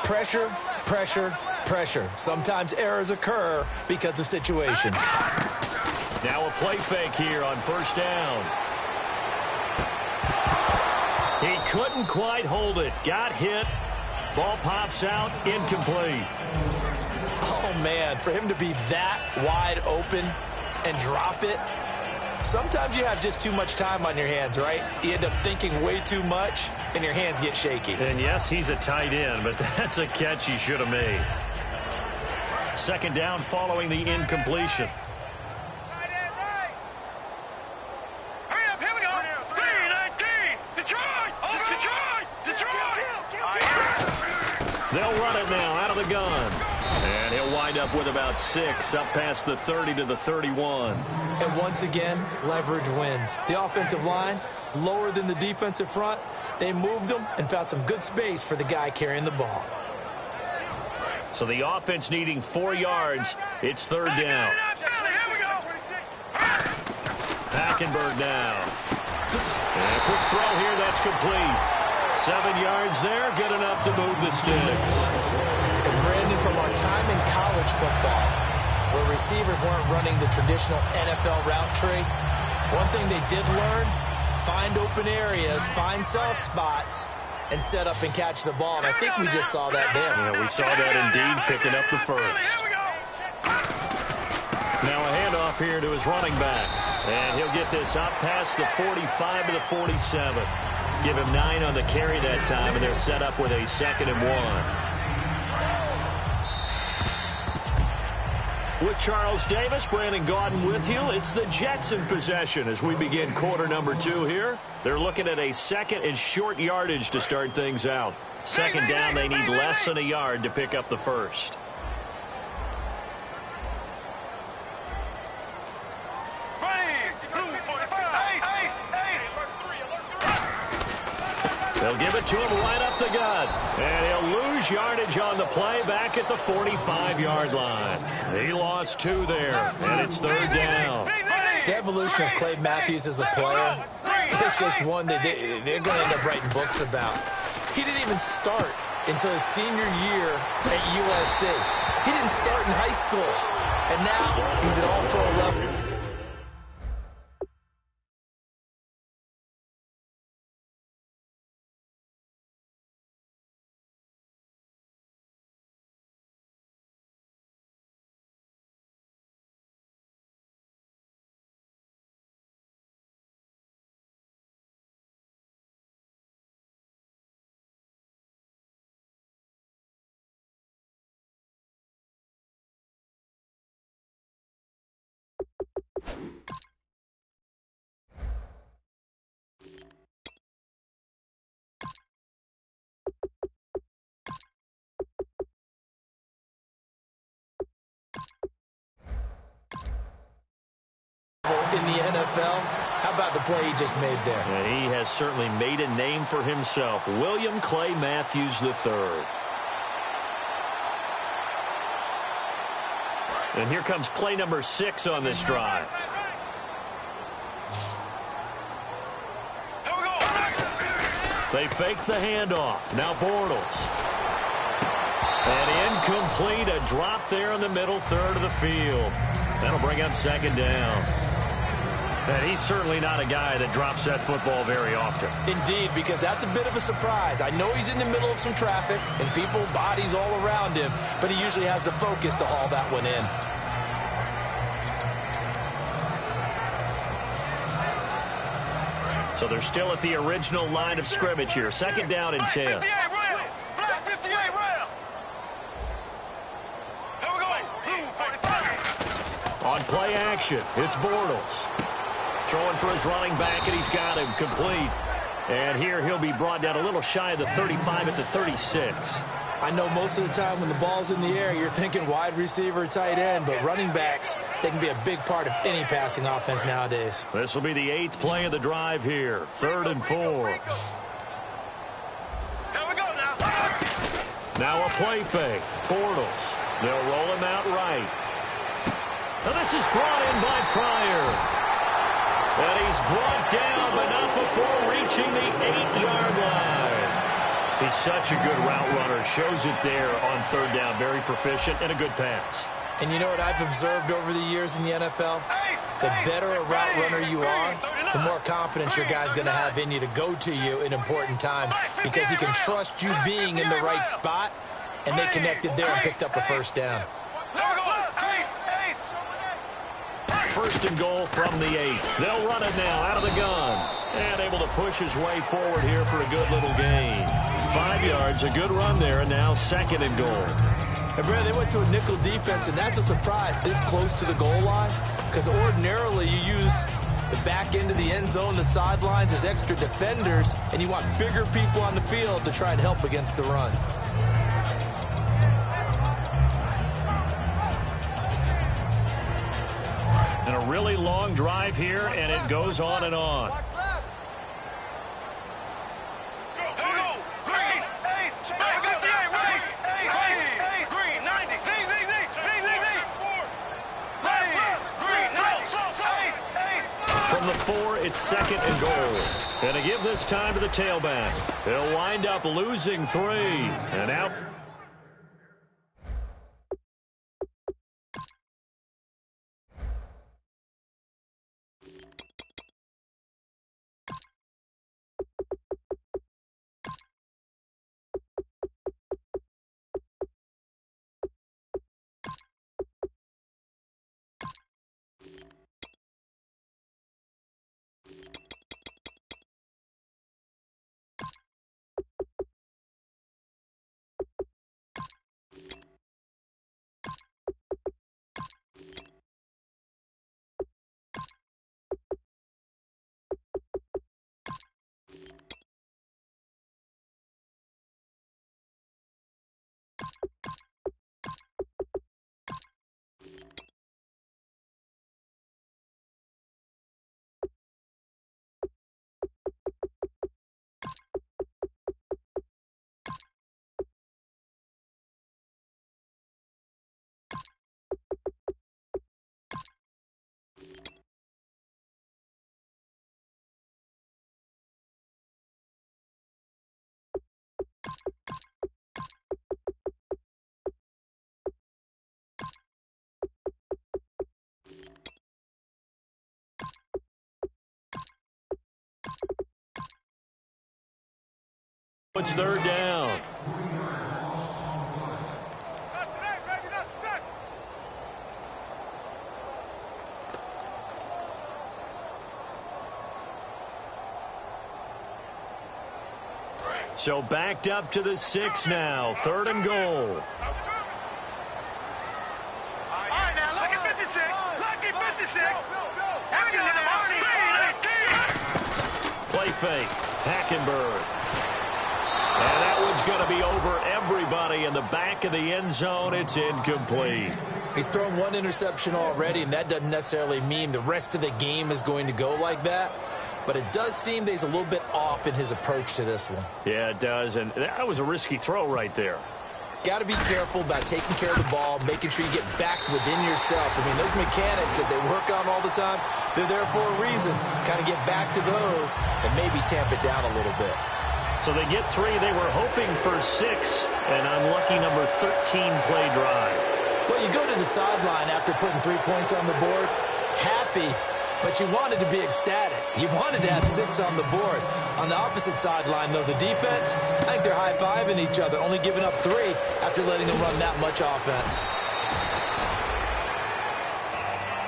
Pressure, pressure, pressure. Sometimes errors occur because of situations. Now a play fake here on first down. He couldn't quite hold it. Got hit. Ball pops out. Incomplete. Oh, man, for him to be that wide open and drop it, sometimes you have just too much time on your hands, right? You end up thinking way too much, and your hands get shaky. And, yes, he's a tight end, but that's a catch he should have made. Second down following the incompletion. They'll run it now out of the gun. And he'll wind up with about 6 up past the 30 to the 31. And once again, leverage wins. The offensive line, lower than the defensive front. They moved them and found some good space for the guy carrying the ball. So the offense needing 4 yards. It's third down. Hackenberg now. And a quick throw here. That's complete. 7 yards there. Good enough to move the sticks. And Brandon, from our time in college football, where receivers weren't running the traditional NFL route tree, one thing they did learn, find open areas, find soft spots, and set up and catch the ball. And I think we just saw that there. Yeah, we saw that indeed, picking up the first. Now a handoff here to his running back. And he'll get this up past the 45 to the 47. Give him 9 on the carry that time, and they're set up with a 2nd and 1. With Charles Davis, Brandon Gaudin with you. It's the Jets in possession as we begin quarter number 2 here. They're looking at a 2nd and short yardage to start things out. Second down, they need less than a yard to pick up the first. They'll give it to him right up the gut. And he'll lose yardage on the play back at the 45-yard line. He lost 2 there, and it's third down. The evolution of Clay Matthews as a player, it's just one that they're going to end up writing books about. He didn't even start until his senior year at USC. He didn't start in high school, and now he's at all-pro level. In the NFL, how about the play he just made there? Yeah, he has certainly made a name for himself. William Clay Matthews III. And here comes play number 6 on this drive. They fake the handoff. Now Bortles. And incomplete. A drop there in the middle third of the field. That'll bring up second down. And he's certainly not a guy that drops that football very often. Indeed, because that's a bit of a surprise. I know he's in the middle of some traffic and people, bodies all around him, but he usually has the focus to haul that one in. So they're still at the original line of scrimmage here. Second down and 10. On play action, it's Bortles. Throwing for his running back, and he's got him complete. And here he'll be brought down a little shy of the 35 at the 36. I know most of the time when the ball's in the air, you're thinking wide receiver, tight end, but running backs, they can be a big part of any passing offense nowadays. This will be the 8th play of the drive here. 3rd and 4. Now a play fake. Bortles. They'll roll him out right. Now this is brought in by Pryor. And he's brought down, but not before reaching the 8-yard line. He's such a good route runner. Shows it there on third down. Very proficient and a good pass. And you know what I've observed over the years in the NFL? The better a route runner you are, the more confidence your guy's going to have in you to go to you in important times because he can trust you being in the right spot, and they connected there and picked up a first down. First and goal from the 8. They'll run it now out of the gun. And able to push his way forward here for a good little gain. 5 yards, a good run there, and now second and goal. And Brad, they went to a nickel defense, and that's a surprise this close to the goal line because ordinarily you use the back end of the end zone, the sidelines as extra defenders, and you want bigger people on the field to try and help against the run. And a really long drive here, and it goes on and on. From the 4, it's second and goal. And to give this time to the tailback. He'll wind up losing 3. And out. It's third down. So backed up to the 6 now. Third and goal. Play fake. Hackenberg. And that one's going to be over everybody in the back of the end zone. It's incomplete. He's thrown one interception already, and that doesn't necessarily mean the rest of the game is going to go like that. But it does seem that he's a little bit off in his approach to this one. Yeah, it does. And that was a risky throw right there. Got to be careful about taking care of the ball, making sure you get back within yourself. I mean, those mechanics that they work on all the time, they're there for a reason. Kind of get back to those and maybe tamp it down a little bit. So they get 3. They were hoping for 6. An unlucky number 13 play drive. Well, you go to the sideline after putting 3 points on the board, happy, but you wanted to be ecstatic. You wanted to have 6 on the board. On the opposite sideline, though, the defense, I think they're high-fiving each other, only giving up 3 after letting them run that much offense.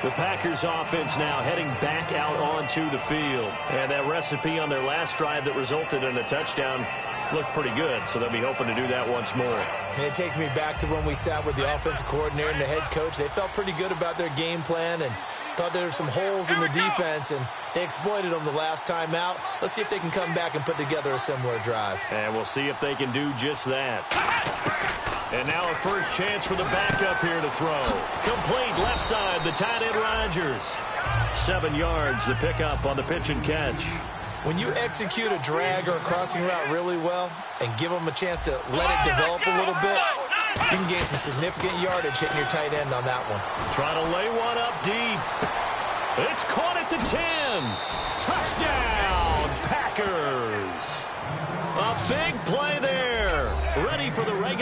The Packers offense now heading back out onto the field. And that recipe on their last drive that resulted in a touchdown looked pretty good, so they'll be hoping to do that once more. And it takes me back to when we sat with the offensive coordinator and the head coach. They felt pretty good about their game plan and thought there were some holes in the defense, and they exploited them the last time out. Let's see if they can come back and put together a similar drive. And we'll see if they can do just that. And now a first chance for the backup here to throw. Complete left side, the tight end Rodgers. 7 yards, the pickup on the pitch and catch. When you execute a drag or a crossing route really well and give them a chance to let it develop a little bit, you can gain some significant yardage hitting your tight end on that one. Trying to lay one up deep. It's caught at the 10. Touchdown, Packers. A big play there.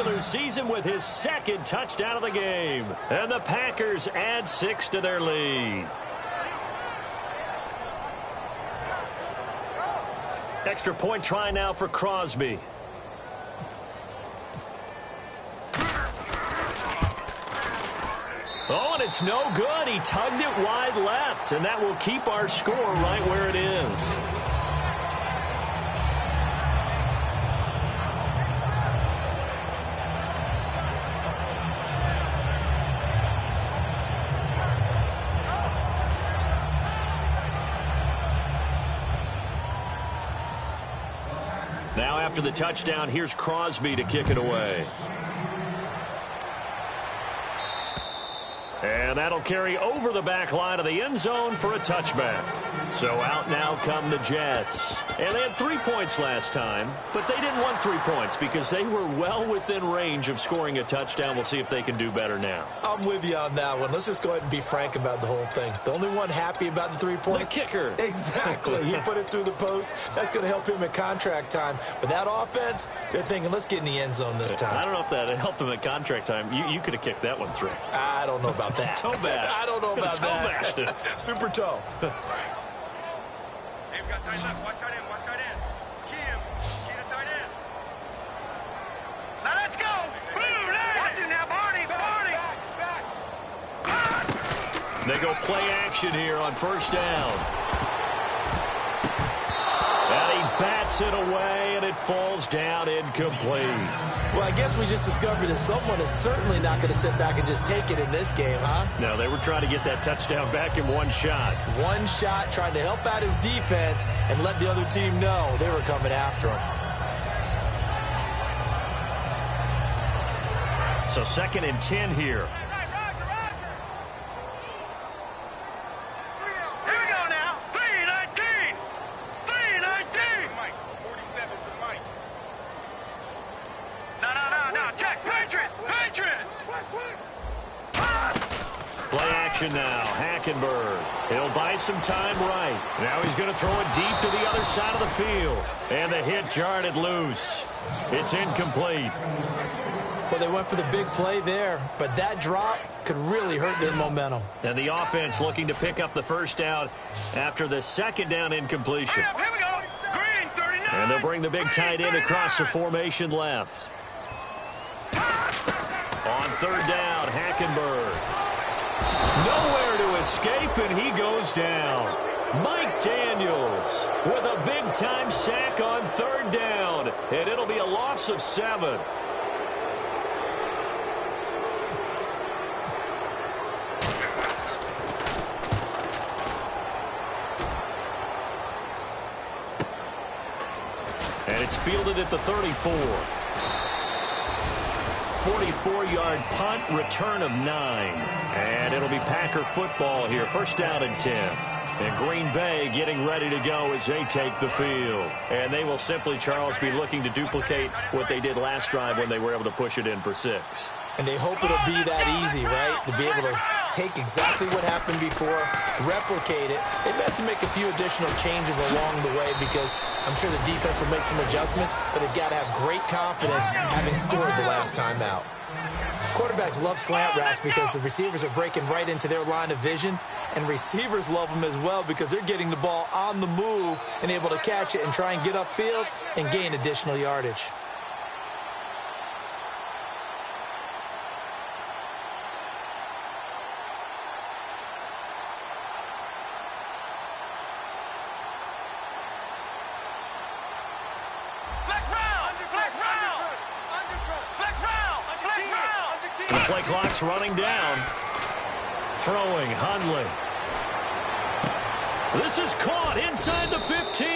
regular season with his second touchdown of the game. And the Packers add 6 to their lead. Extra point try now for Crosby. Oh, and it's no good. He tugged it wide left, and that will keep our score right where it is. Now after the touchdown, here's Crosby to kick it away. And that'll carry over the back line of the end zone for a touchback. So out now come the Jets. And they had 3 points last time, but they didn't want 3 points because they were well within range of scoring a touchdown. We'll see if they can do better now. I'm with you on that one. Let's just go ahead and be frank about the whole thing. The only one happy about the 3-point? The kicker. Exactly. He put it through the post. That's going to help him at contract time. But that offense, they're thinking, let's get in the end zone this time. I don't know if that helped him at contract time. You could have kicked that one through. I don't know about that. Toe bash. I don't know about that. Toe bashed it. Super toe. Hey, we got tight left. Watch tight end. Watch tight end. Key him. Key the tight end. Now let's go. Watch it now, Barney. Back. They go play action here on first down. And he bats it away, and it falls down incomplete. Well, I guess we just discovered that someone is certainly not going to sit back and just take it in this game, huh? No, they were trying to get that touchdown back in one shot. One shot, trying to help out his defense and let the other team know they were coming after him. So 2nd and 10 here. Here we go now. 3-19. 3-19. Mike. 47 is the Mike. No. Check. Patriot. Play action now. Hackenberg. He'll buy some time right. Now he's going to throw it deep to the other side of the field. And the hit jarred it loose. It's incomplete. Well, they went for the big play there, but that drop could really hurt their momentum. And the offense looking to pick up the first down after the 2nd down incompletion. Here we go. Green 39. And they'll bring the big tight end across the formation left. On 3rd down, Hackenberg. Nowhere to escape, and he goes down. Mike Daniels with a big-time sack on 3rd down, and it'll be a loss of 7. And it's fielded at the 34. 44-yard punt, return of 9. And it'll be Packer football here. First down and 10. And Green Bay getting ready to go as they take the field. And they will simply, Charles, be looking to duplicate what they did last drive when they were able to push it in for 6. And they hope it'll be that easy, right? To be able to take exactly what happened before, replicate it. They may have to make a few additional changes along the way because I'm sure the defense will make some adjustments, but they've got to have great confidence having scored the last time out. Quarterbacks love slant routes because the receivers are breaking right into their line of vision, and receivers love them as well because they're getting the ball on the move and able to catch it and try and get upfield and gain additional yardage. The play clock's running down. Throwing, Hundley. This is caught inside the 15.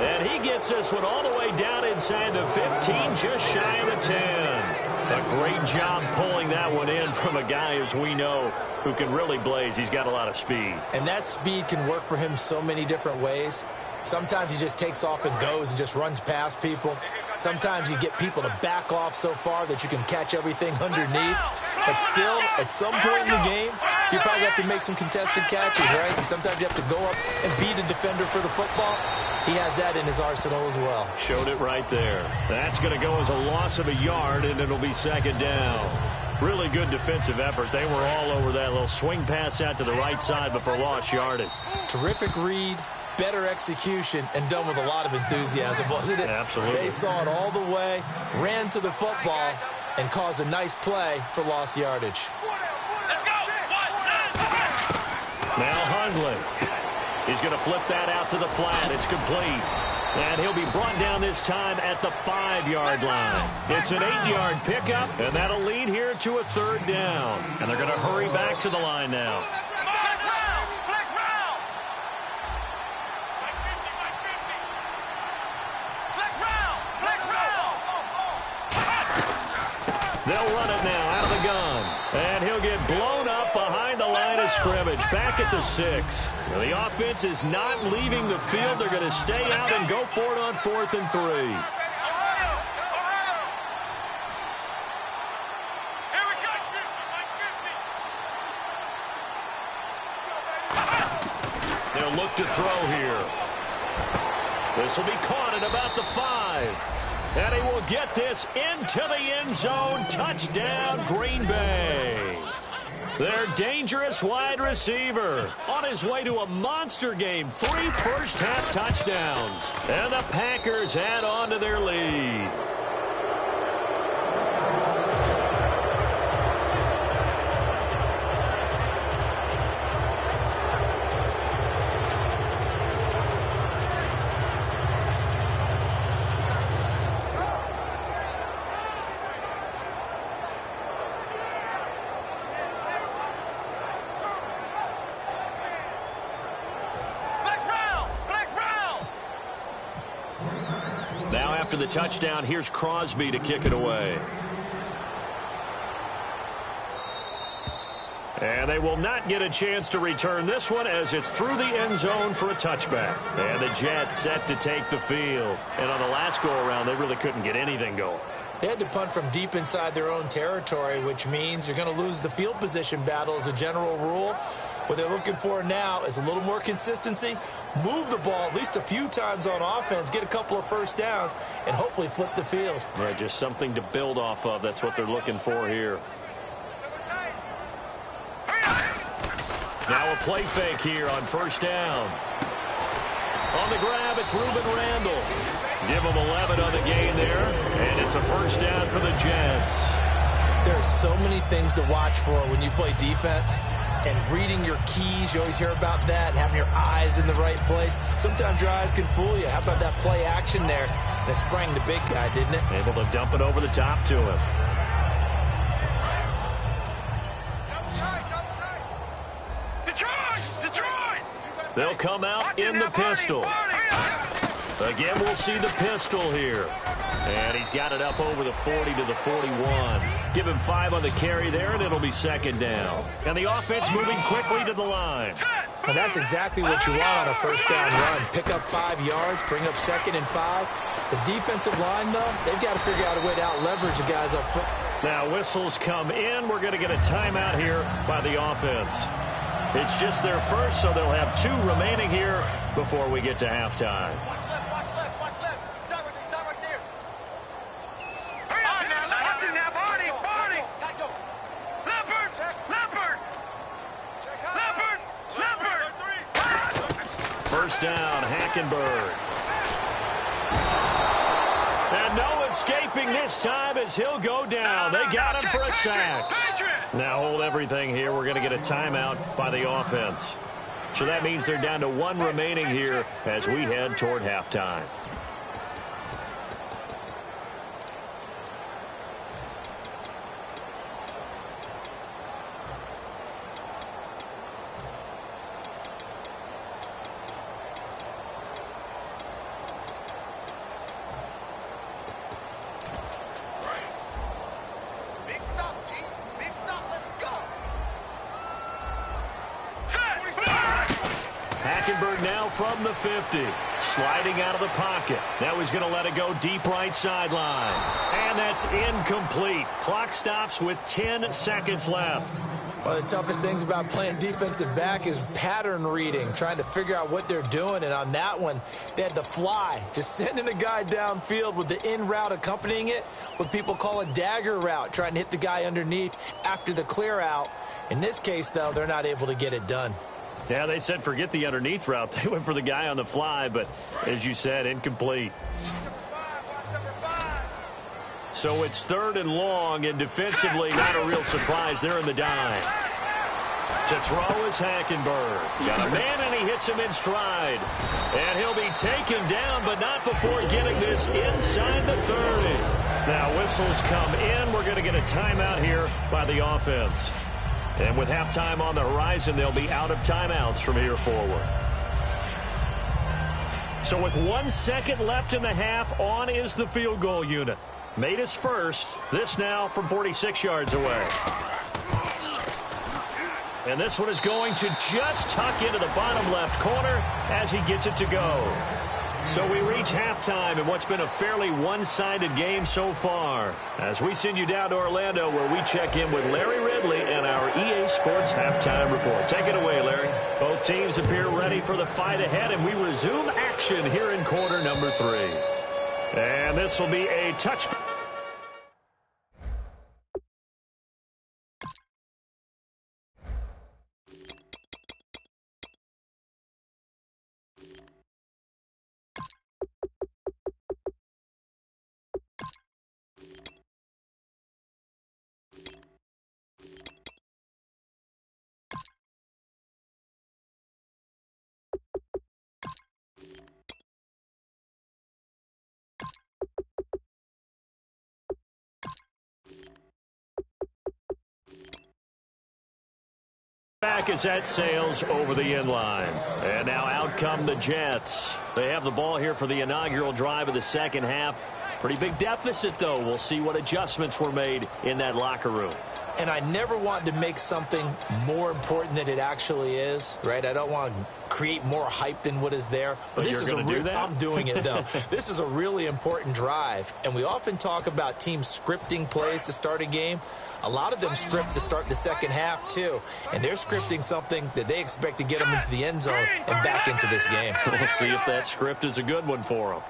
And he gets this one all the way down inside the 15, just shy of the 10. A great job pulling that one in from a guy, as we know, who can really blaze. He's got a lot of speed. And that speed can work for him so many different ways. Sometimes he just takes off and goes and just runs past people. Sometimes you get people to back off so far that you can catch everything underneath. But still, at some point in the game, You probably have to make some contested catches, right? Sometimes you have to go up and beat a defender for the football. He has that in his arsenal as well. Showed it right there. That's going to go as a loss of a yard, and it'll be second down. Really good defensive effort. They were all over that little swing pass out to the right side before lost yardage. Terrific read, better execution, and done with a lot of enthusiasm, wasn't it? Absolutely. They saw it all the way, ran to the football, and caused a nice play for lost yardage. Now Hundley. He's going to flip that out to the flat. It's complete. And he'll be brought down this time at the 5-yard line. It's an 8-yard pickup, and that'll lead here to a third down. And they're going to hurry back to the line now. They'll run it now out of the gun. And he'll get blown up behind the line of scrimmage. Back at the 6. The offense is not leaving the field. They're going to stay out and go for it on 4th and 3. They'll look to throw here. This will be caught at about the 5. And he will get this into the end zone. Touchdown, Green Bay. Their dangerous wide receiver on his way to a monster game. 3 first-half touchdowns. And the Packers add on to their lead. After the touchdown, here's Crosby to kick it away. And they will not get a chance to return this one as it's through the end zone for a touchback. And the Jets set to take the field. And on the last go-around, they really couldn't get anything going. They had to punt from deep inside their own territory, which means you're going to lose the field position battle as a general rule. What they're looking for now is a little more consistency, move the ball at least a few times on offense, get a couple of first downs, and hopefully flip the field. Yeah, just something to build off of. That's what they're looking for here. Now a play fake here on first down. On the grab, it's Reuben Randall. Give him 11 on the gain there, and it's a first down for the Jets. There are so many things to watch for when you play defense. And reading your keys, you always hear about that, and having your eyes in the right place. Sometimes your eyes can fool you. How about that play action there? And it sprang the big guy, didn't it? Able to dump it over the top to him. Detroit! They'll come out in the pistol. Again, we'll see the pistol here. And he's got it up over the 40 to the 41. Give him 5 on the carry there, and it'll be second down. And the offense moving quickly to the line. And that's exactly what you want on a first down run. Pick up 5 yards, bring up 2nd and 5. The defensive line, though, they've got to figure out a way to out-leverage the guys up front. Now whistles come in. We're going to get a timeout here by the offense. It's just their first, so they'll have 2 remaining here before we get to halftime. First down, Hackenberg. And no escaping this time as he'll go down. They got him for a sack. Now hold everything here. We're going to get a timeout by the offense. So that means they're down to 1 remaining here as we head toward halftime. Now from the 50, sliding out of the pocket. Now he's going to let it go deep right sideline. And that's incomplete. Clock stops with 10 seconds left. One of the toughest things about playing defensive back is pattern reading, trying to figure out what they're doing. And on that one, they had the fly, just sending a guy downfield with the in route accompanying it, what people call a dagger route, trying to hit the guy underneath after the clear out. In this case, though, they're not able to get it done. Yeah, they said forget the underneath route. They went for the guy on the fly, but as you said, incomplete. So it's 3rd and long, and defensively, not a real surprise. They're in the dime. To throw is Hackenberg. Got a man, and he hits him in stride. And he'll be taken down, but not before getting this inside the 30. Now, whistles come in. We're going to get a timeout here by the offense. And with halftime on the horizon, they'll be out of timeouts from here forward. So with 1 second left in the half, on is the field goal unit. Made his first. This now from 46 yards away. And this one is going to just tuck into the bottom left corner as he gets it to go. So we reach halftime in what's been a fairly one-sided game so far. As we send you down to Orlando, where we check in with Larry Ridley and our EA Sports Halftime Report. Take it away, Larry. Both teams appear ready for the fight ahead, and we resume action here in quarter number 3. And this will be a touch. Back as that sails over the inline. And now out come the Jets. They have the ball here for the inaugural drive of the second half. Pretty big deficit, though. We'll see what adjustments were made in that locker room. And I never want to make something more important than it actually is, right? I don't want to create more hype than what is there. But this is do that? I'm doing it, though. This is a really important drive. And we often talk about teams scripting plays to start a game. A lot of them script to start the second half, too. And they're scripting something that they expect to get them into the end zone and back into this game. We'll see if that script is a good one for them.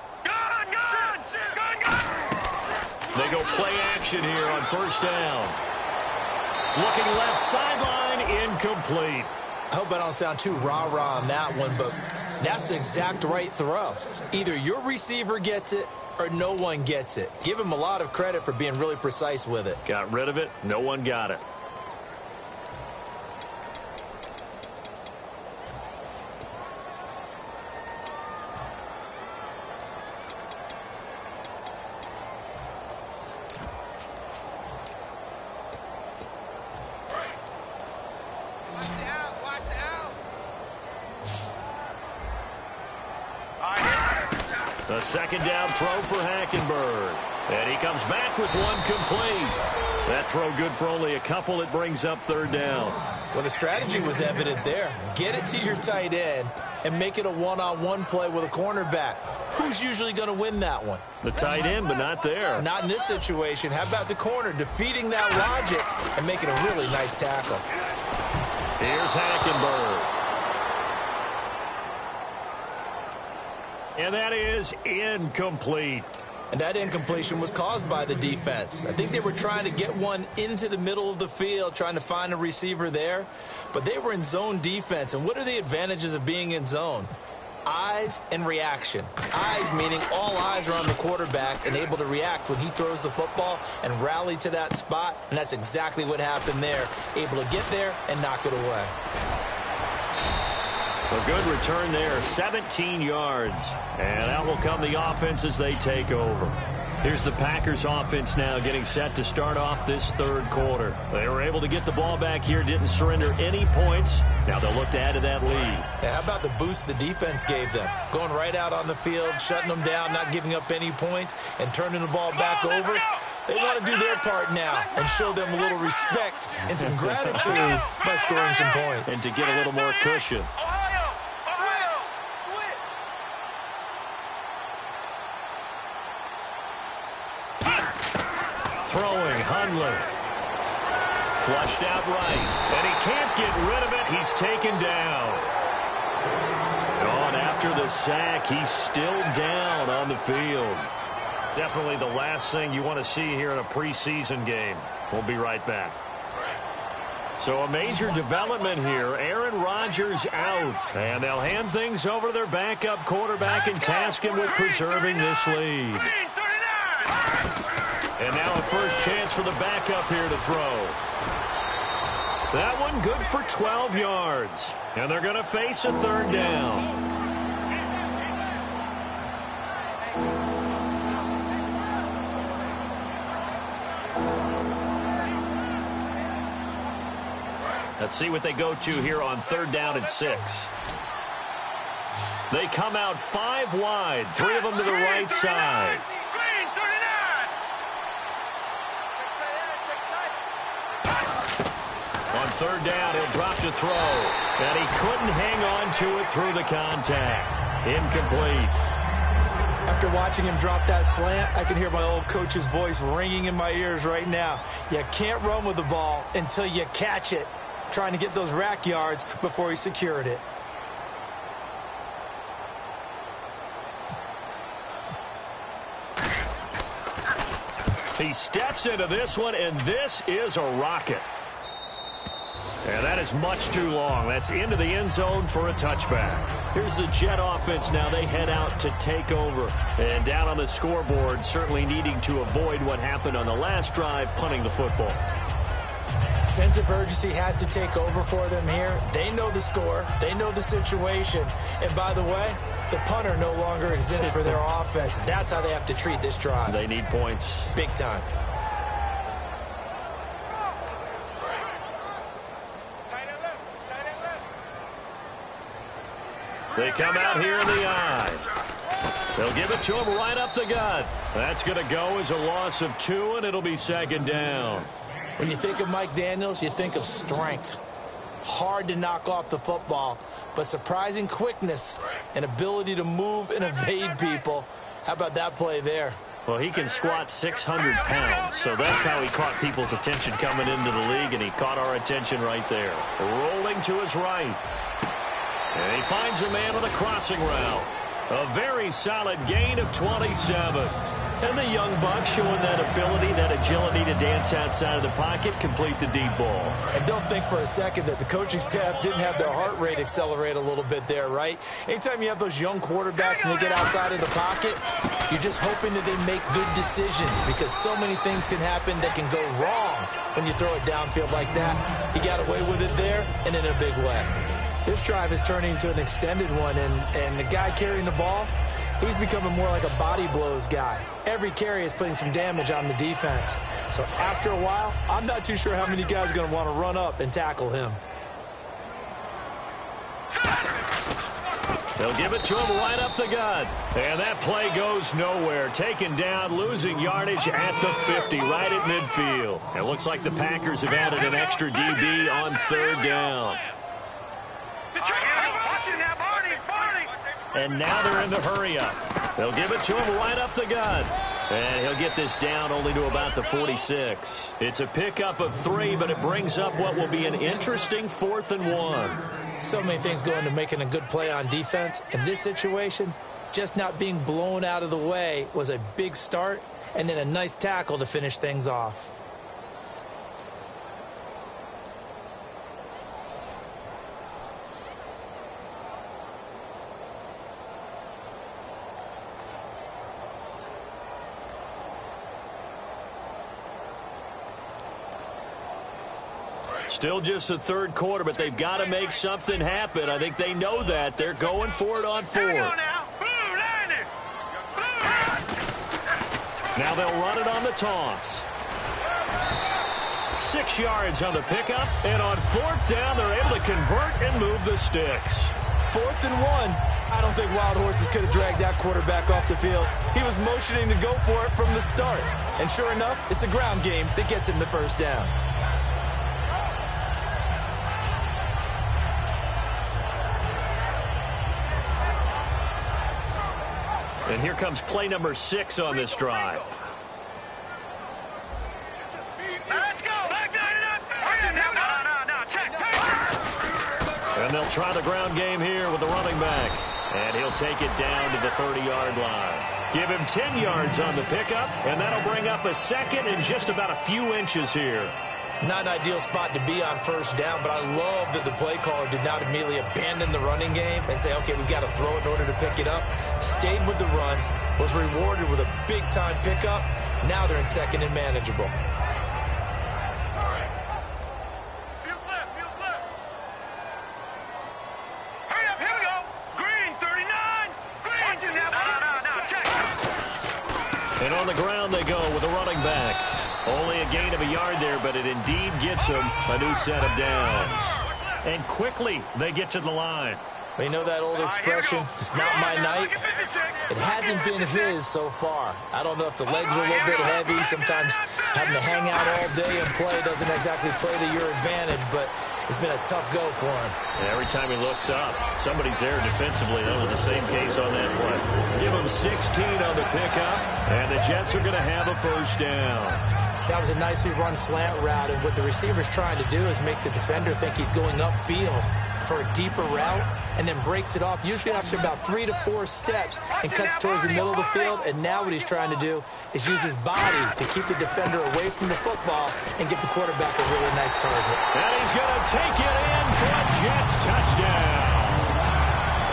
They go play action here on first down. Looking left sideline, incomplete. I hope I don't sound too rah-rah on that one, but that's the exact right throw. Either your receiver gets it or no one gets it. Give him a lot of credit for being really precise with it. Got rid of it. No one got it. The second down throw for Hackenberg. And he comes back with one complete. That throw good for only a couple. It brings up third down. Well, the strategy was evident there. Get it to your tight end and make it a one-on-one play with a cornerback. Who's usually going to win that one? The tight end, but not there. Not in this situation. How about the corner defeating that logic and making a really nice tackle? Here's Hackenberg. And that is incomplete. And that incompletion was caused by the defense. I think they were trying to get one into the middle of the field, trying to find a receiver there. But they were in zone defense. And what are the advantages of being in zone? Eyes and reaction. Eyes meaning all eyes are on the quarterback and able to react when he throws the football and rally to that spot. And that's exactly what happened there. Able to get there and knock it away. A good return there, 17 yards. And out will come the offense as they take over. Here's the Packers offense now getting set to start off this third quarter. They were able to get the ball back here, didn't surrender any points. Now they'll look to add to that lead. Yeah, how about the boost the defense gave them? Going right out on the field, shutting them down, not giving up any points, and turning the ball back over. They want to do their part now and show them a little respect and some gratitude by scoring some points. And to get a little more cushion. Throwing, Hundley. Flushed out right. And he can't get rid of it. He's taken down. And after the sack, he's still down on the field. Definitely the last thing you want to see here in a preseason game. We'll be right back. So a major development here. Aaron Rodgers out. And they'll hand things over to their backup quarterback and task him with preserving this lead. And now a first chance for the backup here to throw. That one good for 12 yards. And they're going to face a third down. Let's see what they go to here on 3rd down and 6. They come out 5 wide, 3 of them to the right side. On 3rd down, he'll drop to throw. And he couldn't hang on to it through the contact. Incomplete. After watching him drop that slant, I can hear my old coach's voice ringing in my ears right now. You can't run with the ball until you catch it. Trying to get those rack yards before he secured it. He steps into this one, and this is a rocket. And that is much too long. That's into the end zone for a touchback. Here's the Jet offense now. They head out to take over. And down on the scoreboard, certainly needing to avoid what happened on the last drive, punting the football. Sense of urgency has to take over for them here. They know the score. They know the situation. And by the way, the punter no longer exists for their offense. That's how they have to treat this drive. They need points. Big time. They come out here in the eye. They'll give it to him right up the gut. That's going to go as a loss of 2, and it'll be 2nd down. When you think of Mike Daniels, you think of strength. Hard to knock off the football, but surprising quickness and ability to move and evade people. How about that play there? Well, he can squat 600 pounds, so that's how he caught people's attention coming into the league, and he caught our attention right there. Rolling to his right. And he finds a man on the crossing route. A very solid gain of 27. And the young buck showing that ability, that agility to dance outside of the pocket, complete the deep ball. And don't think for a second that the coaching staff didn't have their heart rate accelerate a little bit there, right? Anytime you have those young quarterbacks and they get outside of the pocket, you're just hoping that they make good decisions because so many things can happen that can go wrong when you throw it downfield like that. He got away with it there and in a big way. This drive is turning into an extended one, and the guy carrying the ball, he's becoming more like a body blows guy. Every carry is putting some damage on the defense. So after a while, I'm not too sure how many guys are going to want to run up and tackle him. They'll give it to him right up the gut. And that play goes nowhere. Taken down, losing yardage at the 50, right at midfield. It looks like the Packers have added an extra DB on 3rd down. And now they're in the hurry-up. They'll give it to him right up the gut. And he'll get this down only to about the 46. It's a pickup of 3, but it brings up what will be an interesting 4th and 1. So many things go into making a good play on defense. In this situation, just not being blown out of the way was a big start, and then a nice tackle to finish things off. Still just the 3rd quarter, but they've got to make something happen. I think they know that. They're going for it on 4th. Now they'll run it on the toss. 6 yards on the pickup, and on 4th down, they're able to convert and move the sticks. 4th and 1. I don't think Wild Horses could have dragged that quarterback off the field. He was motioning to go for it from the start. And sure enough, it's the ground game that gets him the 1st down. And here comes play number 6 on this drive. Let's go. And they'll try the ground game here with the running back. And he'll take it down to the 30-yard line. Give him 10 yards on the pickup, and that'll bring up a second and just about a few inches here. Not an ideal spot to be on first down, but I love that the play caller did not immediately abandon the running game and say, okay, we've got to throw it in order to pick it up. Stayed with the run, was rewarded with a big-time pickup. Now they're in second and manageable. Hurry up, here we go. Green, 39. Green. Watching that. No, check. And on the ground they go with a running back. Only a gain of a yard there, but it indeed gets him a new set of downs. And quickly they get to the line. You know that old expression, it's not my night? It hasn't been his so far. I don't know if the legs are a little bit heavy. Sometimes having to hang out all day and play doesn't exactly play to your advantage, but it's been a tough go for him. Every time he looks up, somebody's there defensively. That was the same case on that play. Give him 16 on the pickup, and the Jets are going to have a first down. That was a nicely run slant route, and what the receiver's trying to do is make the defender think he's going upfield for a deeper route, and then breaks it off, usually after about 3 to 4 steps, and cuts towards the middle of the field. And now what he's trying to do is use his body to keep the defender away from the football and give the quarterback a really nice target. And he's going to take it in for a Jets touchdown.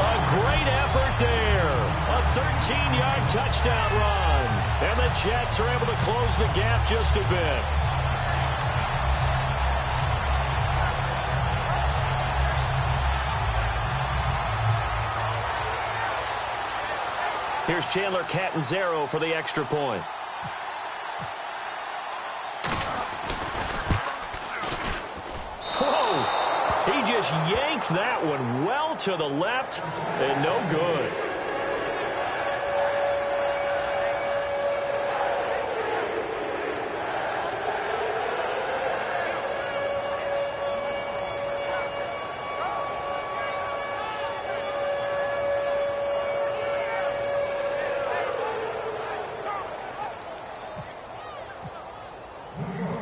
A great effort there. A 13-yard touchdown run. And the Jets are able to close the gap just a bit. Here's Chandler Catanzaro for the extra point. Whoa! He just yanked that one well to the left and no good.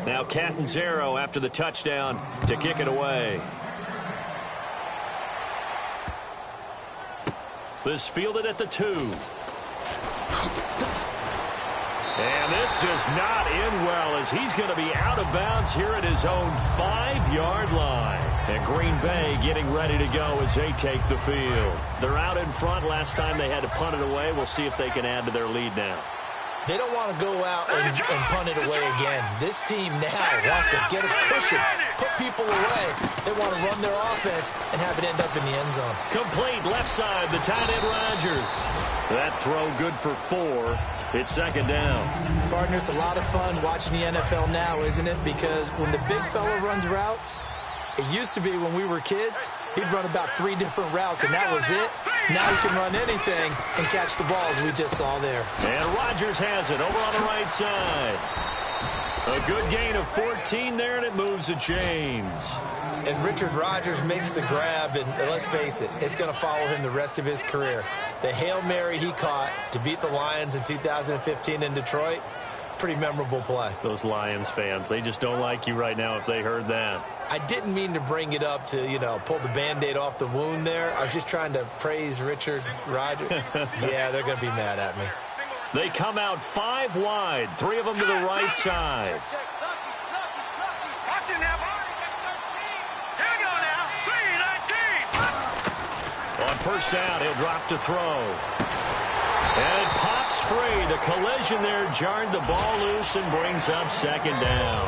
Now Catanzaro after the touchdown to kick it away. This fielded at the 2. And this does not end well as he's going to be out of bounds here at his own 5-yard line. And Green Bay getting ready to go as they take the field. They're out in front. Last time they had to punt it away. We'll see if they can add to their lead now. They don't want to go out and punt it away again. This team now wants to get a cushion, put people away. They want to run their offense and have it end up in the end zone. Complete left side, the tight end Rodgers. That throw good for 4. It's second down. Partner, it's a lot of fun watching the NFL now, isn't it? Because when the big fella runs routes, it used to be when we were kids, he'd run about 3 different routes, and that was it. Now he can run anything and catch the ball, as we just saw there. And Rodgers has it over on the right side. A good gain of 14 there, and it moves the chains. And Richard Rodgers makes the grab, and let's face it, it's going to follow him the rest of his career. The Hail Mary he caught to beat the Lions in 2015 in Detroit, pretty memorable play. Those Lions fans, they just don't like you right now if they heard that. I didn't mean to bring it up to, pull the Band-Aid off the wound there. I was just trying to praise Richard Rodgers. Yeah, they're going to be mad at me. They come out 5 wide, 3 of them to the right side. Watch it now. Here we go now. 3-19. On first down, he'll drop to throw. And it pops free. The collision there jarred the ball loose and brings up second down.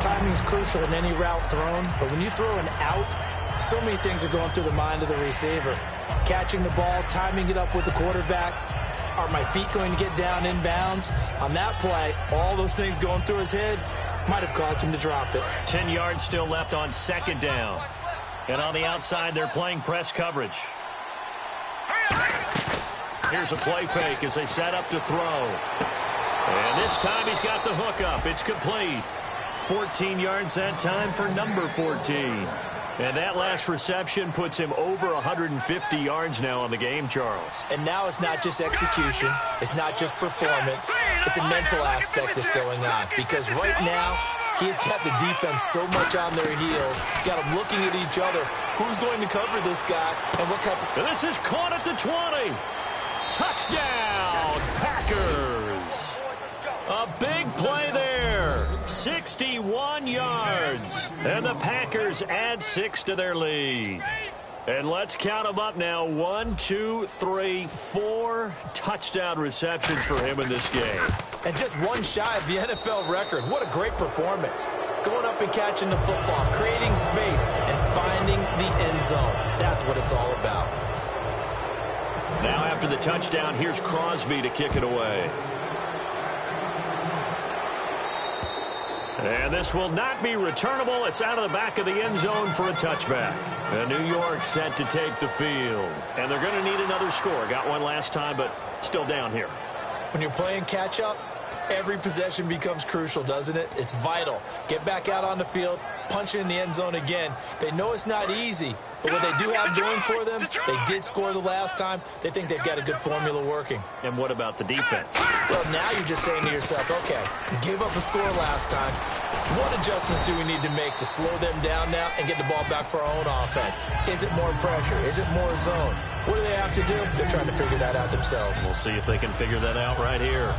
Timing's crucial in any route thrown, but when you throw an out, so many things are going through the mind of the receiver. Catching the ball, timing it up with the quarterback. Are my feet going to get down in bounds? On that play, all those things going through his head might have caused him to drop it. 10 yards still left on second down. And on the outside, they're playing press coverage. Here's a play fake as they set up to throw. And this time he's got the hook up. It's complete. 14 yards that time for number 14. And that last reception puts him over 150 yards now on the game, Charles. And now it's not just execution. It's not just performance. It's a mental aspect that's going on. Because right now, He's got the defense so much on their heels, got them looking at each other. Who's going to cover this guy, and what kind of... And this is caught at the 20. Touchdown, Packers. A big play there. 61 yards. And the Packers add 6 to their lead. And let's count them up now. 1, 2, 3, 4 touchdown receptions for him in this game. And just one shy of the NFL record. What a great performance. Going up and catching the football, creating space, and finding the end zone. That's what it's all about. Now after the touchdown, here's Crosby to kick it away. And this will not be returnable. It's out of the back of the end zone for a touchback. And New York set to take the field. And they're going to need another score. Got one last time, but still down here. When you're playing catch-up, every possession becomes crucial, doesn't it? It's vital. Get back out on the field, punch it in the end zone again. They know it's not easy, but what they do have going for them, they did score the last time. They think they've got a good formula working. And what about the defense? Well, now you're just saying to yourself, okay, we gave up a score last time. What adjustments do we need to make to slow them down now and get the ball back for our own offense? Is it more pressure? Is it more zone? What do they have to do? They're trying to figure that out themselves. We'll see if they can figure that out right here.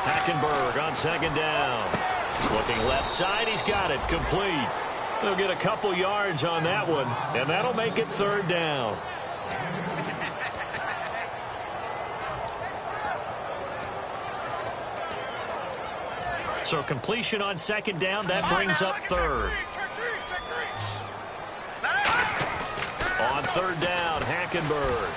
Hackenberg on second down. Looking left side, he's got it, complete. They'll get a couple yards on that one, and that'll make it third down. So completion on second down, that brings up third. On third down, Hackenberg.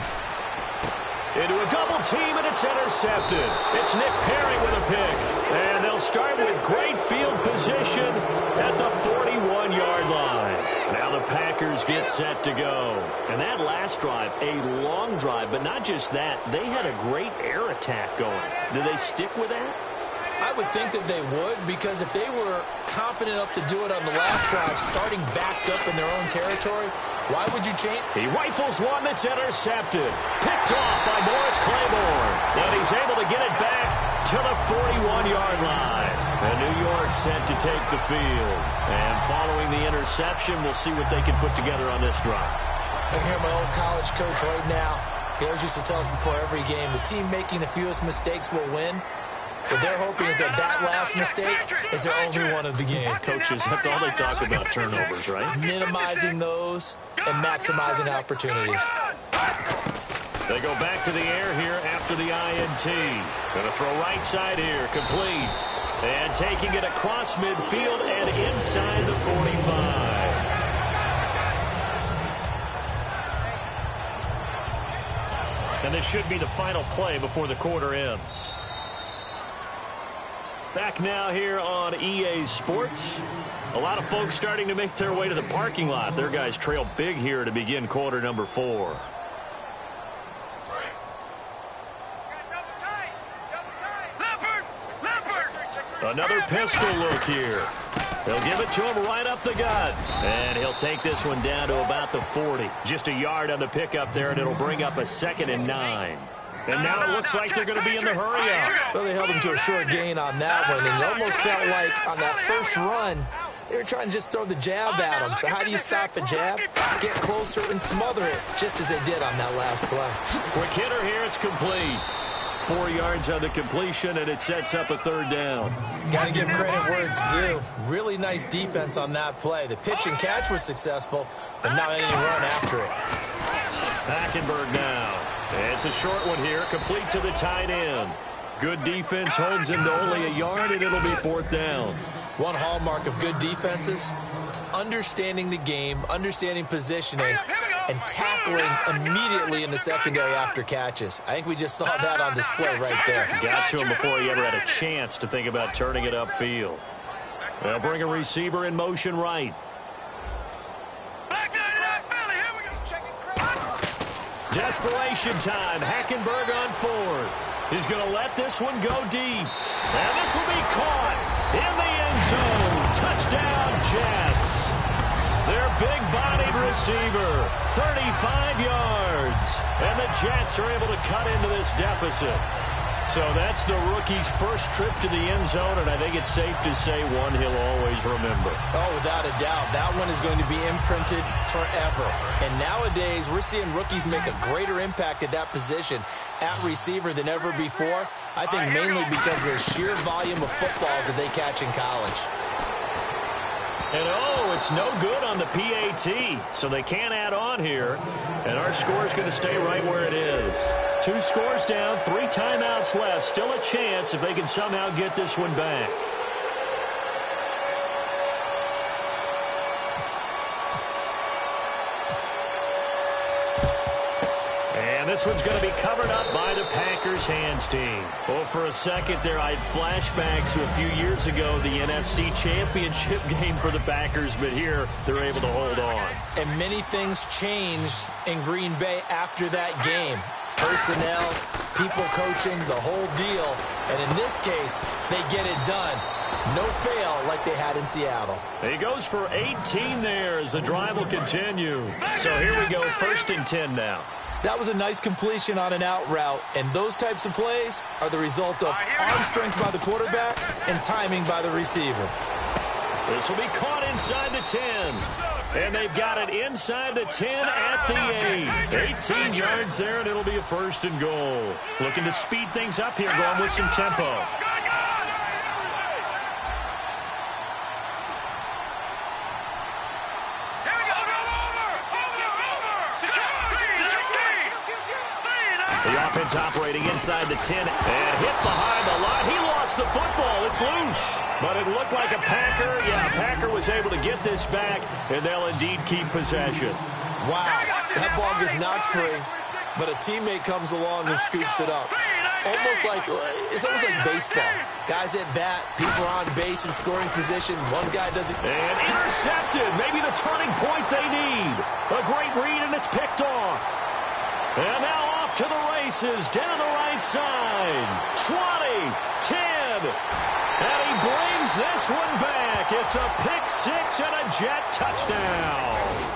Into a double team, and it's intercepted. It's Nick Perry with a pick. And they'll start with great field position at the 41-yard line. Now the Packers get set to go. And that last drive, a long drive, but not just that. They had a great air attack going. Do they stick with that? I would think that they would, because if they were confident enough to do it on the last drive, starting backed up in their own territory, why would you change? He rifles one that's intercepted. Picked off by Morris Claiborne. And he's able to get it back to the 41-yard line. And New York set to take the field. And following the interception, we'll see what they can put together on this drive. I can hear my old college coach right now. He always used to tell us before every game, the team making the fewest mistakes will win. What they're hoping is that that last mistake is their only one of the game. Coaches, that's all they talk about, turnovers, right? Minimizing those and maximizing opportunities. They go back to the air here after the INT. Going to throw right side here, complete. And taking it across midfield and inside the 45. And this should be the final play before the quarter ends. Back now here on EA Sports. A lot of folks starting to make their way to the parking lot. Their guys trail big here to begin quarter number 4. Another pistol look here. They'll give it to him right up the gut. And he'll take this one down to about the 40. Just a yard on the pickup there, and it'll bring up a 2nd and 9. And now it looks like they're going to be in the hurry-up. Well, they held him to a short gain on that one, and it almost felt like on that first run, they were trying to just throw the jab at him. So how do you stop a jab? Get closer and smother it, just as they did on that last play. Quick hitter here, it's complete. 4 yards on the completion, and it sets up a third down. Got to give credit where it's due. Really nice defense on that play. The pitch and catch was successful, but not any run after it. Hackenberg now. It's a short one here, complete to the tight end. Good defense holds him to only a yard, and it'll be 4th down. One hallmark of good defenses is understanding the game, understanding positioning, and tackling immediately in the secondary after catches. I think we just saw that on display right there. Got to him before he ever had a chance to think about turning it upfield. They'll bring a receiver in motion right. Desperation time. Hackenberg on 4th. He's going to let this one go deep. And this will be caught in the end zone. Touchdown, Jets. Their big-bodied receiver, 35 yards. And the Jets are able to cut into this deficit. So that's the rookie's first trip to the end zone, and I think it's safe to say one he'll always remember. Oh, without a doubt. That one is going to be imprinted forever. And nowadays, we're seeing rookies make a greater impact at that position at receiver than ever before. I think mainly because of the sheer volume of footballs that they catch in college. And oh, it's no good on the PAT, so they can't add on here. And our score is going to stay right where it is. 2 scores down, 3 timeouts left. Still a chance if they can somehow get this one back. And this one's going to be covered up by the Packers hands team. Well, for a second there, I had flashbacks to a few years ago, the NFC Championship game for the Packers, but here they're able to hold on. And many things changed in Green Bay after that game. Personnel, people coaching, the whole deal. And in this case, they get it done. No fail like they had in Seattle. He goes for 18 there as the drive will continue. So here we go, 1st and 10 now. That was a nice completion on an out route, and those types of plays are the result of arm strength by the quarterback and timing by the receiver. This will be caught inside the 10. And they've got it inside the 10 at the 8. 18 yards there, and it'll be a 1st and goal. Looking to speed things up here, going with some tempo. The offense operating inside the 10 and hit behind the line. He lost the football. It's loose. But it looked like a Packer. Yeah, a Packer was able to get this back, and they'll indeed keep possession. Wow, that ball gets knocked free, but a teammate comes along and scoops it up. It's almost like baseball. Guys at bat, people are on base in scoring position. One guy doesn't. And intercepted. Maybe the turning point they need. A great read, and it's picked off. And now off to the races, down the right side. 20, 10, and he brings this one back. It's a pick-6 and a Jet touchdown.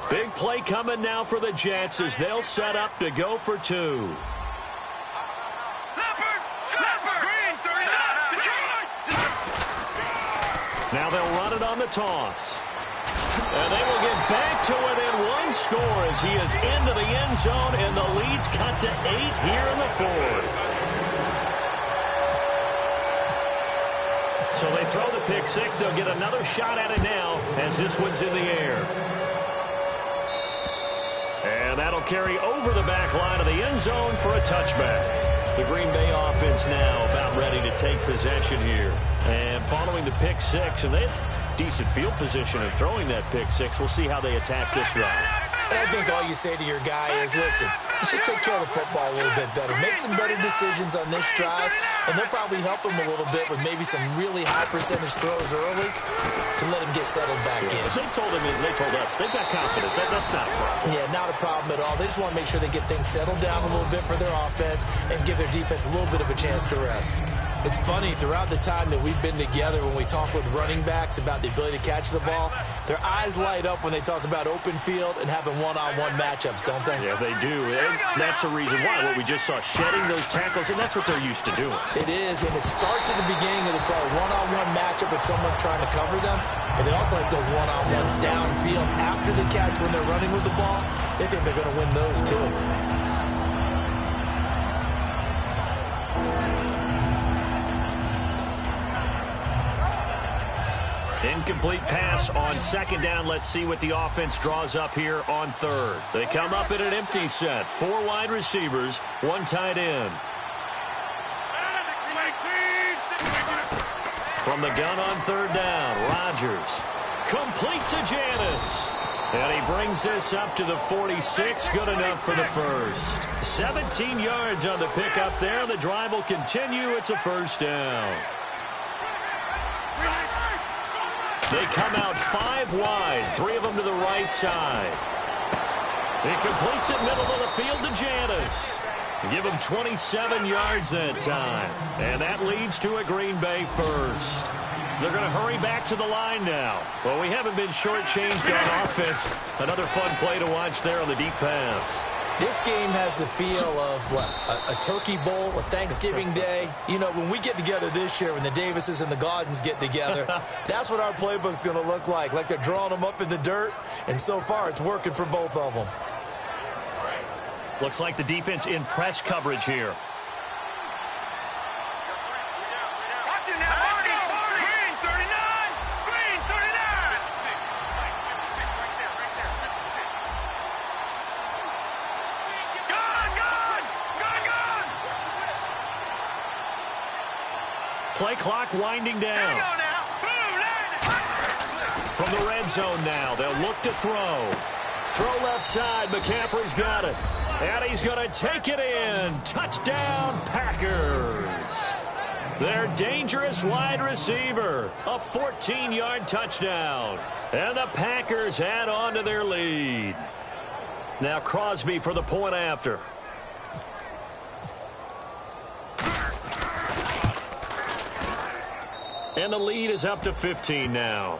Big play coming now for the Jets as they'll set up to go for 2. Now they'll run it on the toss. And they will get back to within 1 score as he is into the end zone, and the lead's cut to 8 here in the 4th. So they throw the pick-6. They'll get another shot at it now as this one's in the air. And that'll carry over the back line of the end zone for a touchback. The Green Bay offense now about ready to take possession here. And following the pick-6, and they have decent field position in throwing that pick-6. We'll see how they attack this drive. And I think all you say to your guy is, listen, let's just take care of the football a little bit better. Make some better decisions on this drive, and they'll probably help him a little bit with maybe some really high percentage throws early to let him get settled back in. They told us, they've got confidence. That's not a problem. Yeah, not a problem at all. They just want to make sure they get things settled down a little bit for their offense and give their defense a little bit of a chance to rest. It's funny, throughout the time that we've been together, when we talk with running backs about the ability to catch the ball, their eyes light up when they talk about open field and having one-on-one matchups, don't they? Yeah, they do. And that's the reason why. What we just saw, shedding those tackles, and that's what they're used to doing. It is, and it starts at the beginning of the play. One-on-one matchup if someone's trying to cover them, but they also like those one-on-ones downfield after the catch when they're running with the ball. They think they're going to win those too. Incomplete pass on 2nd down. Let's see what the offense draws up here on 3rd. They come up in an empty set. 4 wide receivers, 1 tight end. From the gun on 3rd down, Rodgers. Complete to Janis. And he brings this up to the 46. Good enough for the first. 17 yards on the pickup there. The drive will continue. It's a 1st down. They come out 5 wide, 3 of them to the right side. He completes it middle of the field to Janis. Give him 27 yards that time. And that leads to a Green Bay first. They're going to hurry back to the line now. Well, we haven't been shortchanged on offense. Another fun play to watch there on the deep pass. This game has the feel of what, a turkey bowl, a Thanksgiving day. You know, when we get together this year, when the Davises and the Gaudens get together, that's what our playbook's going to look like. Like they're drawing them up in the dirt, and so far it's working for both of them. Looks like the defense in press coverage here. Watch it now. Let's go. Green 39. Green 39. 56 right there, 56. Gun. Play clock winding Here we down. go now. Boom, land. From the red zone now, they'll look to throw. Throw left side, McCaffrey's got it. And he's going to take it in. Touchdown, Packers. Their dangerous wide receiver. A 14-yard touchdown. And the Packers add on to their lead. Now Crosby for the point after. And the lead is up to 15 now.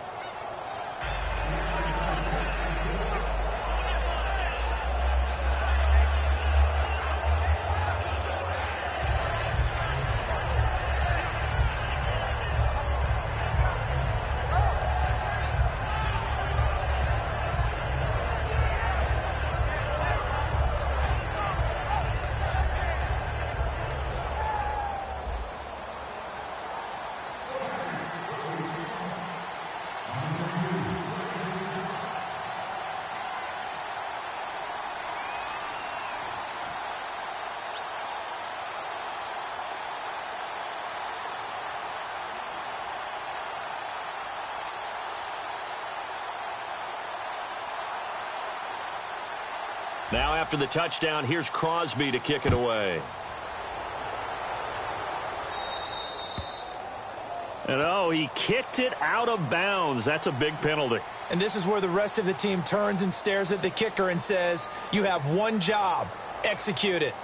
Now after the touchdown, here's Crosby to kick it away. And oh, he kicked it out of bounds. That's a big penalty. And this is where the rest of the team turns and stares at the kicker and says, you have one job, execute it.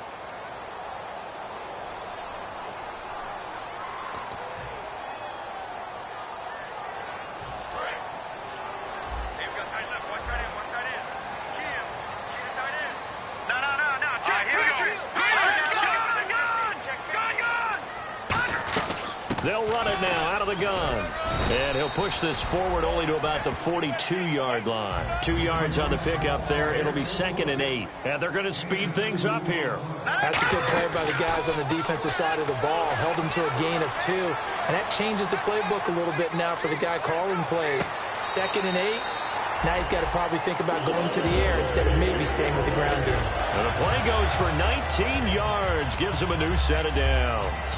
They'll run it now out of the gun. And he'll push this forward only to about the 42-yard line. 2 yards on the pickup there. It'll be 2nd and 8. And they're going to speed things up here. That's a good play by the guys on the defensive side of the ball. Held them to a gain of 2. And that changes the playbook a little bit now for the guy calling plays. 2nd and 8. Now he's got to probably think about going to the air instead of maybe staying with the ground game. And the play goes for 19 yards. Gives him a new set of downs.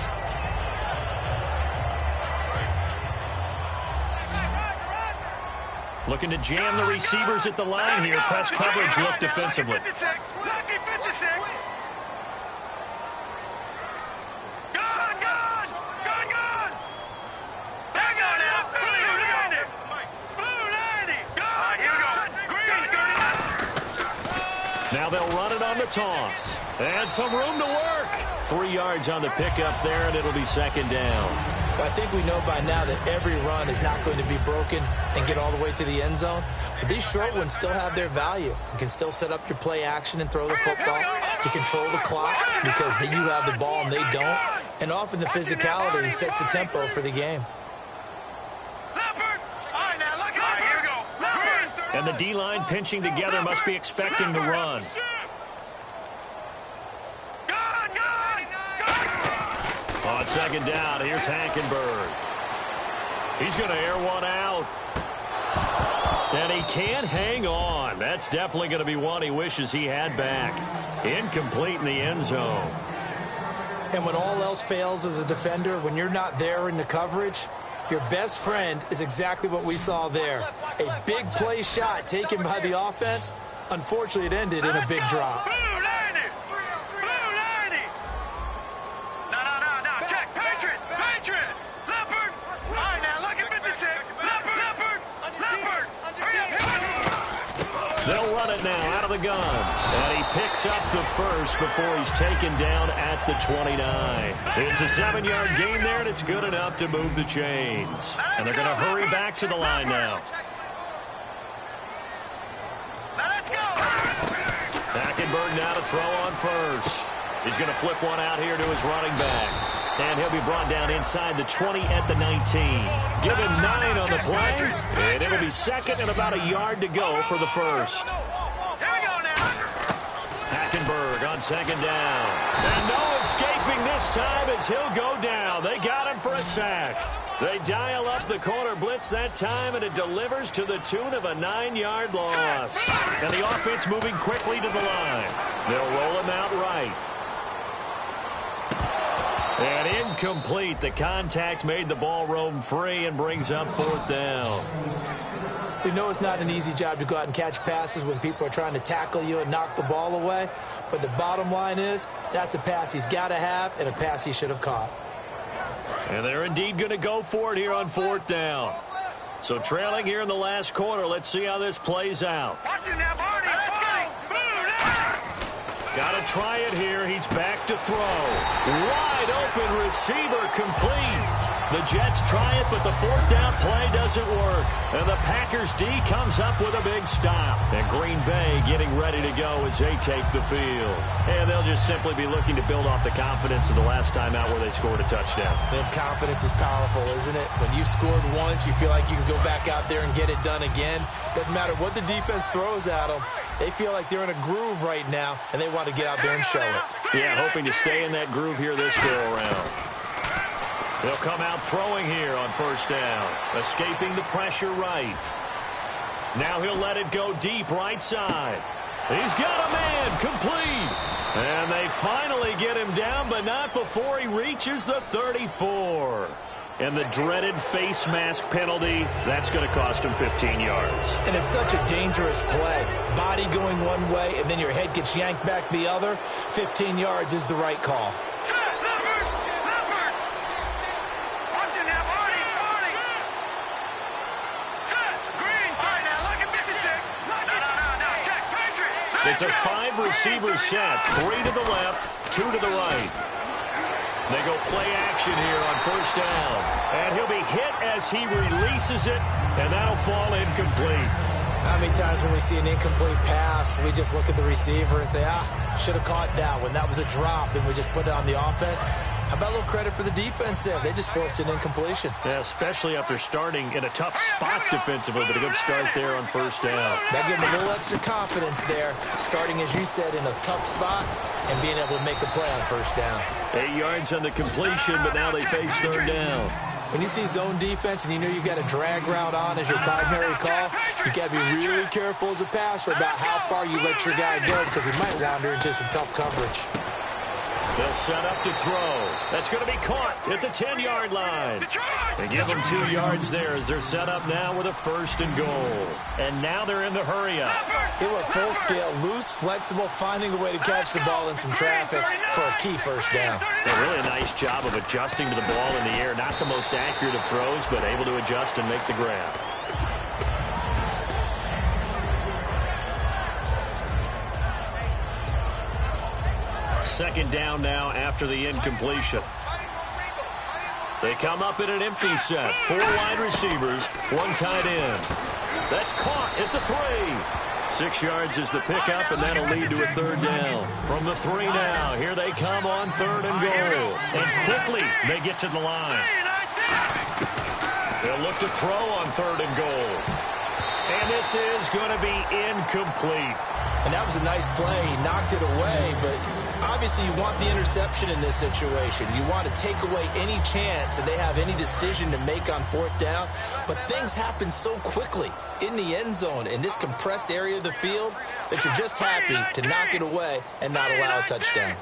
Looking to jam the receivers at the line here. Press coverage look defensively. Lucky 56. Gun. Hang on now. Blue 90. Gun. Here we go. Green 39. Now they'll run it on the toss. And some room to work. 3 yards on the pickup there, and it'll be 2nd down. But I think we know by now that every run is not going to be broken and get all the way to the end zone. But these short ones still have their value. You can still set up your play action and throw the football. You control the clock because you have the ball and they don't. And often the physicality sets the tempo for the game. And the D-line pinching together must be expecting the run. On 2nd down, here's Hackenberg. He's going to air one out. And he can't hang on. That's definitely going to be one he wishes he had back. Incomplete in the end zone. And when all else fails as a defender, when you're not there in the coverage, your best friend is exactly what we saw there. A big play shot taken by the offense. Unfortunately, it ended in a big drop. They'll run it now out of the gun. And he picks up the first before he's taken down at the 29. It's a 7-yard gain there, and it's good enough to move the chains. And they're going to hurry back to the line now. Let's go. Hackenberg now to throw on first. He's going to flip one out here to his running back. And he'll be brought down inside the 20 at the 19. Give him 9 on the play. And it'll be second and about a yard to go for the first. Here we go now. Hackenberg on second down. And no escaping this time as he'll go down. They got him for a sack. They dial up the corner blitz that time, and it delivers to the tune of a 9-yard loss. And the offense moving quickly to the line. They'll roll him out right. And incomplete. The contact made the ball roam free and brings up fourth down. We know it's not an easy job to go out and catch passes when people are trying to tackle you and knock the ball away. But the bottom line is that's a pass he's got to have and a pass he should have caught. And they're indeed going to go for it here on fourth down. So trailing here in the last quarter, let's see how this plays out. Watch it now, Barney. Let's go. Got to try it here. He's back to throw. Wide open receiver complete. The Jets try it, but the fourth down play doesn't work. And the Packers D comes up with a big stop. And Green Bay getting ready to go as they take the field. And they'll just simply be looking to build off the confidence of the last time out where they scored a touchdown. And confidence is powerful, isn't it? When you've scored once, you feel like you can go back out there and get it done again. Doesn't matter what the defense throws at them. They feel like they're in a groove right now, and they want to get out there and show it. Yeah, hoping to stay in that groove here this go-around. They'll come out throwing here on first down. Escaping the pressure right. Now he'll let it go deep right side. He's got a man complete. And they finally get him down, but not before he reaches the 34. And the dreaded face mask penalty, that's going to cost him 15 yards. And it's such a dangerous play. Body going one way, and then your head gets yanked back the other. 15 yards is the right call. It's a 5-receiver set. 3 to the left, 2 to the right. They go play action here on first down. And he'll be hit as he releases it, and that'll fall incomplete. How many times when we see an incomplete pass, we just look at the receiver and say, should have caught that one. That was a drop, and we just put it on the offense. How about a little credit for the defense there? They just forced an incompletion. Yeah, especially after starting in a tough spot defensively, but a good start there on first down. That gave them a little extra confidence there, starting, as you said, in a tough spot and being able to make the play on first down. 8 yards on the completion, but now they face third down. When you see zone defense and you know you've got a drag route on as your primary call, you got to be really careful as a passer about how far you let your guy go because he might wander into some tough coverage. They'll set up to throw. That's going to be caught at the 10-yard line. They give them 2 yards there as they're set up now with a first and goal. And now they're in the hurry-up. They were full scale, loose, flexible, finding a way to catch the ball in some traffic for a key first down. A really nice job of adjusting to the ball in the air. Not the most accurate of throws, but able to adjust and make the grab. Second down now after the incompletion. They come up in an empty set. 4 wide receivers, 1 tight end. That's caught at the 3. 6 yards is the pickup, and that'll lead to a third down. From the 3 now, here they come on third and goal. And quickly, they get to the line. They'll look to throw on third and goal. And this is going to be incomplete. And that was a nice play. He knocked it away, but obviously you want the interception in this situation. You want to take away any chance that they have any decision to make on fourth down. But things happen so quickly in the end zone in this compressed area of the field that you're just happy to knock it away and not allow a touchdown.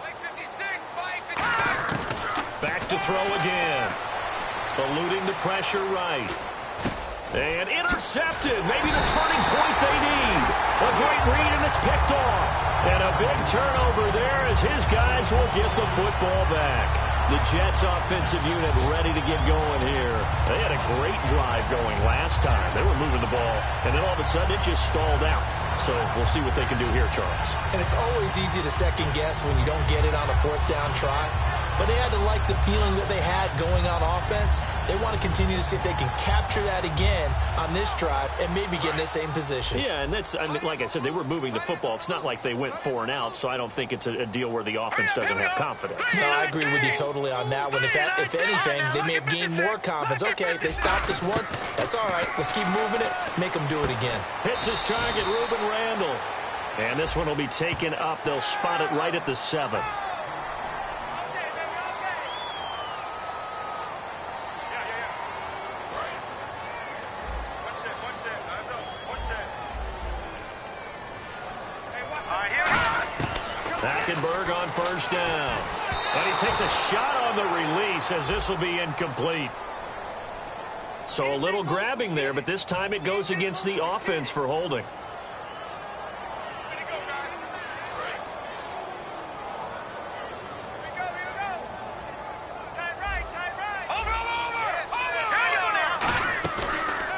Back to throw again. Eluding the pressure right. And intercepted. Maybe the turning point they need. A great read, and it's picked off. And a big turnover there as his guys will get the football back. The Jets offensive unit ready to get going here. They had a great drive going last time. They were moving the ball, and then all of a sudden it just stalled out. So we'll see what they can do here, Charles. And it's always easy to second guess when you don't get it on a fourth down try. But they had to like the feeling that they had going on offense. They want to continue to see if they can capture that again on this drive and maybe get in the same position. Yeah, and that's, I mean, like I said, they were moving the football. It's not like they went 4 and out, so I don't think it's a deal where the offense doesn't have confidence. No, I agree with you totally on that one. If anything, they may have gained more confidence. Okay, they stopped us once. That's all right. Let's keep moving it. Make them do it again. Hits his target, Reuben Randall. And this one will be taken up. They'll spot it right at the 7. Hackenberg on first down. And he takes a shot on the release as this will be incomplete. So a little grabbing there, but this time it goes against the offense for holding.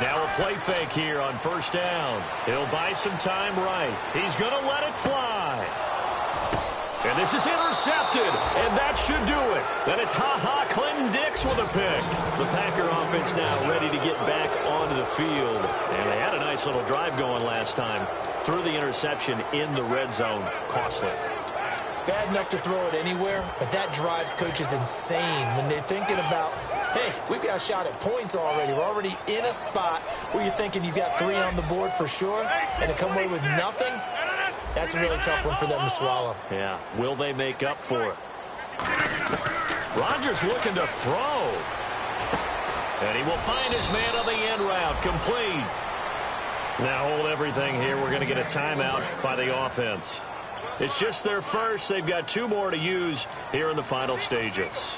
Now a play fake here on first down. He'll buy some time right. He's going to let it fly. And this is intercepted, and that should do it. Then it's Clinton Dix with a pick. The Packer offense now ready to get back onto the field. And they had a nice little drive going last time. Threw the interception in the red zone. Costly. Bad enough to throw it anywhere, but that drives coaches insane when they're thinking about, hey, we've got a shot at points already. We're already in a spot where you're thinking you got 3 on the board for sure, and to come away with nothing, that's a really tough one for them to swallow. Yeah. Will they make up for it? Rodgers looking to throw. And he will find his man on the end route. Complete. Now hold everything here. We're going to get a timeout by the offense. It's just their first. They've got 2 more to use here in the final stages.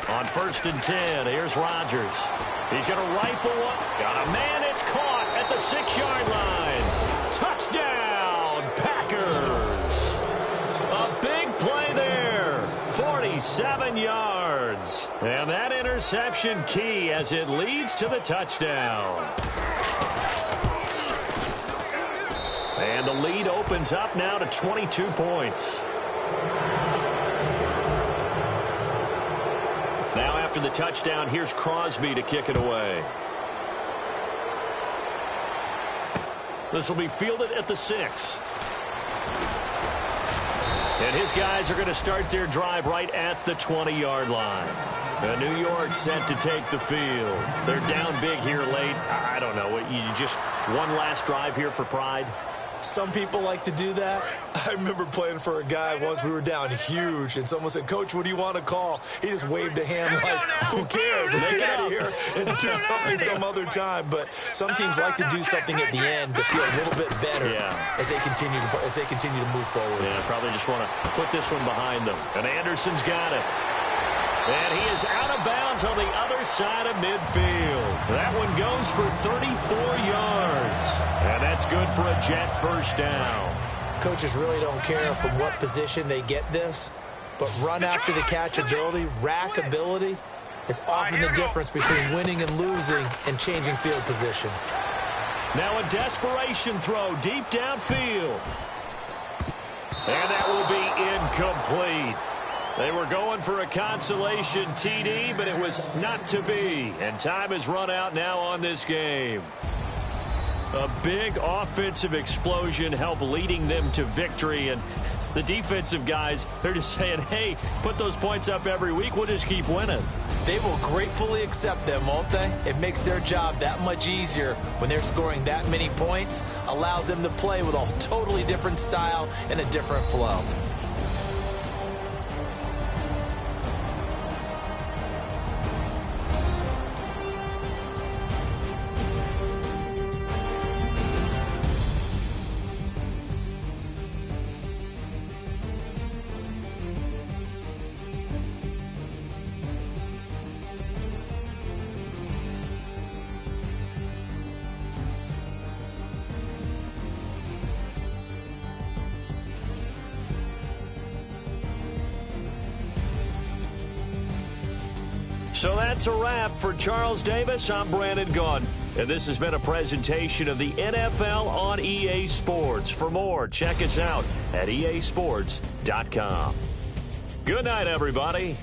On first and 10, here's Rodgers. He's going to rifle one. Got a man. It's caught at the 6-yard line. Touchdown, Packers. A big play there. 47 yards. And that interception key as it leads to the touchdown. And the lead opens up now to 22 points. Now after the touchdown, here's Crosby to kick it away. This will be fielded at the 6. And his guys are going to start their drive right at the 20-yard line. New York set to take the field. They're down big here late. I don't know. You just one last drive here for pride? Some people like to do that. I remember playing for a guy once. We were down huge, and someone said, "Coach, what do you want to call?" He just waved a hand like, who cares? Let's get out of here and do something some other time. But some teams like to do something at the end to feel a little bit better as they continue to move forward. Yeah, probably just want to put this one behind them. And Anderson's got it. And he is out of bounds on the other side of midfield. That one goes for 34 yards. And that's good for a Jet first down. Coaches really don't care from what position they get this, but run after the catch ability, rack ability, is often the difference between winning and losing and changing field position. Now a desperation throw deep downfield. And that will be incomplete. They were going for a consolation TD, but it was not to be. And time has run out now on this game. A big offensive explosion helped leading them to victory. And the defensive guys, they're just saying, hey, put those points up every week. We'll just keep winning. They will gratefully accept them, won't they? It makes their job that much easier when they're scoring that many points. Allows them to play with a totally different style and a different flow. So that's a wrap. For Charles Davis, I'm Brandon Gaudin. And this has been a presentation of the NFL on EA Sports. For more, check us out at easports.com. Good night, everybody.